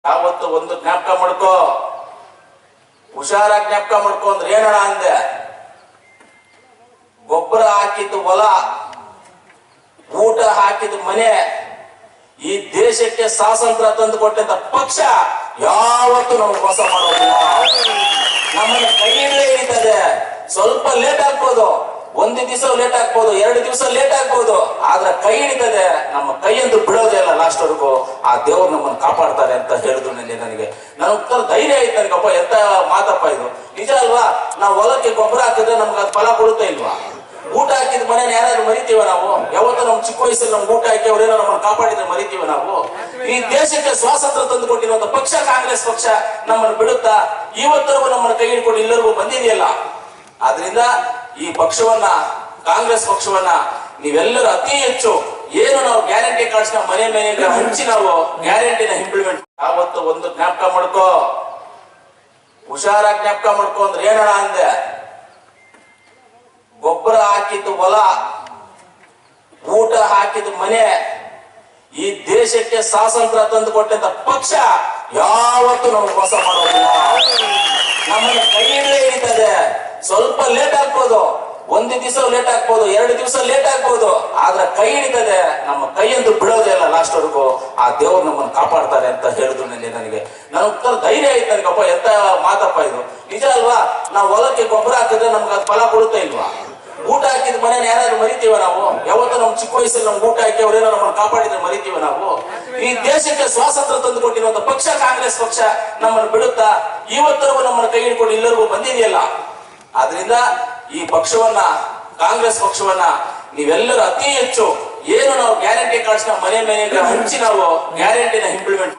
ಯಾವತ್ತು ಒಂದು ಜ್ಞಾಪಕ ಮಾಡ್ಕೋ, ಹುಷಾರಾಗಿ ಜ್ಞಾಪಕ ಮಾಡ್ಕೊ ಅಂದ್ರೆ ಏನಣ ಅಂದೆ. ಗೊಬ್ಬರ ಹಾಕಿದ್ದು ಹೊಲ, ಊಟ ಹಾಕಿದ ಮನೆ, ಈ ದೇಶಕ್ಕೆ ಸ್ವಾತಂತ್ರ್ಯ ತಂದು ಕೊಟ್ಟಂತ ಪಕ್ಷ ಯಾವತ್ತು ನಮ್ಗೆ ಮೋಸ ಮಾಡೋದಿಲ್ಲ. ನಮ್ಮನ್ನ ಕೈ ಹಿಡಿತದೆ. ಸ್ವಲ್ಪ ಲೇಟ್ ಆಗ್ಬೋದು, ಒಂದು ದಿವಸ ಲೇಟ್ ಆಗ್ಬೋದು, 2 ದಿವಸ ಲೇಟ್ ಆಗ್ಬೋದು, ಆದ್ರೆ ಕೈ ಹಿಡಿತದೆ. ನಮ್ಮ ಕೈಯಂತೂ ಬಿಡೋದೇ ಇಲ್ಲ ಲಾಸ್ಟ್ ವರೆಗೂ. ಆ ದೇವ್ರು ನಮ್ಮನ್ನು ಕಾಪಾಡ್ತಾರೆ ಅಂತ ಹೇಳಿದ್ರು ನನಗೆ. ನನ್ನ ಧೈರ್ಯ ಆಯ್ತು ನನಗಪ್ಪ, ಎಂತ ಮಾತಪ್ಪ ಇದು, ನಿಜ ಅಲ್ವಾ? ನಾವು ಹೊಲಕ್ಕೆ ಗೊಬ್ಬರ ಹಾಕಿದ್ರೆ ನಮ್ಗೆ ಅದು ಫಲ ಕೊಡುತ್ತೆ ಇಲ್ವಾ? ಊಟ ಹಾಕಿದ ಮನೇನ ಯಾರಾದ್ರೂ ಮರಿತೀವ ನಾವು? ಯಾವತ್ತೂ ನಮ್ ಚಿಕ್ಕ ವಯಸ್ಸಲ್ಲಿ ನಮ್ಗೆ ಊಟ ಹಾಕಿ ಅವ್ರೇನೋ ನಮ್ಮನ್ನು ಕಾಪಾಡಿದ್ರೆ ಮರಿತೀವ ನಾವು? ಈ ದೇಶಕ್ಕೆ ಸ್ವಾತಂತ್ರ್ಯ ತಂದು ಕೊಟ್ಟಿರುವಂತ ಪಕ್ಷ ಕಾಂಗ್ರೆಸ್ ಪಕ್ಷ ನಮ್ಮನ್ನು ಬಿಡುತ್ತಾ? ಇವತ್ತರೆಗೂ ನಮ್ಮನ್ನು ಕೈ ಹಿಡ್ಕೊಂಡು ಇಲ್ಲರಿಗೂ ಬಂದಿದೆಯಲ್ಲ. ಆದ್ರಿಂದ ಈ ಪಕ್ಷವನ್ನ, ಕಾಂಗ್ರೆಸ್ ಪಕ್ಷವನ್ನ ನೀವೆಲ್ಲರೂ ಅತಿ ಹೆಚ್ಚು ಏನು ನಾವು ಗ್ಯಾರಂಟಿ ಕಾರ್ಡ್ಸ್ ಮನೆ ಮನೆಗೆ ಹಂಚಿ ನಾವು ಗ್ಯಾರಂಟಿನ ಇಂಪ್ಲಿಮೆಂಟ್. ಯಾವತ್ತು ಒಂದು ಜ್ಞಾಪಕ ಮಾಡ್ಕೋ, ಹುಷಾರಾಗಿ ಜ್ಞಾಪಕ ಮಾಡ್ಕೊ ಅಂದ್ರೆ ಏನಣ ಅಂದೆ. ಗೊಬ್ಬರ ಹಾಕಿದ್ದು ಹೊಲ, ಊಟ ಹಾಕಿದ ಮನೆ, ಈ ದೇಶಕ್ಕೆ ಸ್ವಾತಂತ್ರ್ಯ ತಂದು ಕೊಟ್ಟಂತ ಪಕ್ಷ ಯಾವತ್ತು ನಮ್ಗೆ ಮೋಸ ಮಾಡೋದಿಲ್ಲ. ನಮ್ಮನ್ನ ಕೈ ಹಿಡಿತದೆ. ಸ್ವಲ್ಪ ಲೇಟ್ ಆಗ್ಬೋದು, ಒಂದು ದಿವಸ ಲೇಟ್ ಆಗ್ಬೋದು, 2 ದಿವಸ ಲೇಟ್ ಆಗ್ಬೋದು, ಆದ್ರೆ ಕೈ ಹಿಡಿತದೆ. ನಮ್ಮ ಕೈಯಂತೂ ಬಿಡೋದೇ ಇಲ್ಲ ಲಾಸ್ಟ್ ವರೆಗೂ. ಆ ದೇವ್ರು ನಮ್ಮನ್ನು ಕಾಪಾಡ್ತಾರೆ ಅಂತ ಹೇಳಿದ್ರು ನನಗೆ. ನನ್ನ ಧೈರ್ಯ ಆಯ್ತು ನನಗಪ್ಪ, ಎಂತ ಮಾತಪ್ಪ ಇದು, ನಿಜ ಅಲ್ವಾ? ನಾವು ಹೊಲಕ್ಕೆ ಗೊಬ್ಬರ ಹಾಕಿದ್ರೆ ನಮ್ಗೆ ಅದು ಫಲ ಕೊಡುತ್ತೆ ಇಲ್ವಾ? ಊಟ ಹಾಕಿದ ಮನೇನ ಯಾರಾದ್ರೂ ಮರಿತೀವ ನಾವು? ಯಾವತ್ತೂ ನಮ್ ಚಿಕ್ಕ ವಯಸ್ಸಲ್ಲಿ ನಮ್ಗೆ ಊಟ ಹಾಕಿ ಅವ್ರೇನೋ ನಮ್ಮನ್ನು ಕಾಪಾಡಿದ್ರೆ ಮರಿತೀವ ನಾವು? ಈ ದೇಶಕ್ಕೆ ಸ್ವಾತಂತ್ರ್ಯ ತಂದು ಕೊಟ್ಟಿರುವಂತ ಪಕ್ಷ ಕಾಂಗ್ರೆಸ್ ಪಕ್ಷ ನಮ್ಮನ್ನು ಬಿಡುತ್ತಾ? ಇವತ್ತರೆಗೂ ನಮ್ಮನ್ನು ಕೈ ಹಿಡ್ಕೊಂಡು ಇಲ್ಲರಿಗೂ ಬಂದಿದೆಯಲ್ಲ. ಆದ್ರಿಂದ ಈ ಪಕ್ಷವನ್ನ, ಕಾಂಗ್ರೆಸ್ ಪಕ್ಷವನ್ನ ನೀವೆಲ್ಲರೂ ಅತಿ ಹೆಚ್ಚು ಏನು ನಾವು ಗ್ಯಾರಂಟಿ ಕಾರ್ಡ್ಸ್ ಮನೆ ಮನೆಗೆ ಹಂಚಿ ನಾವು ಗ್ಯಾರಂಟಿನ ಇಂಪ್ಲಿಮೆಂಟ್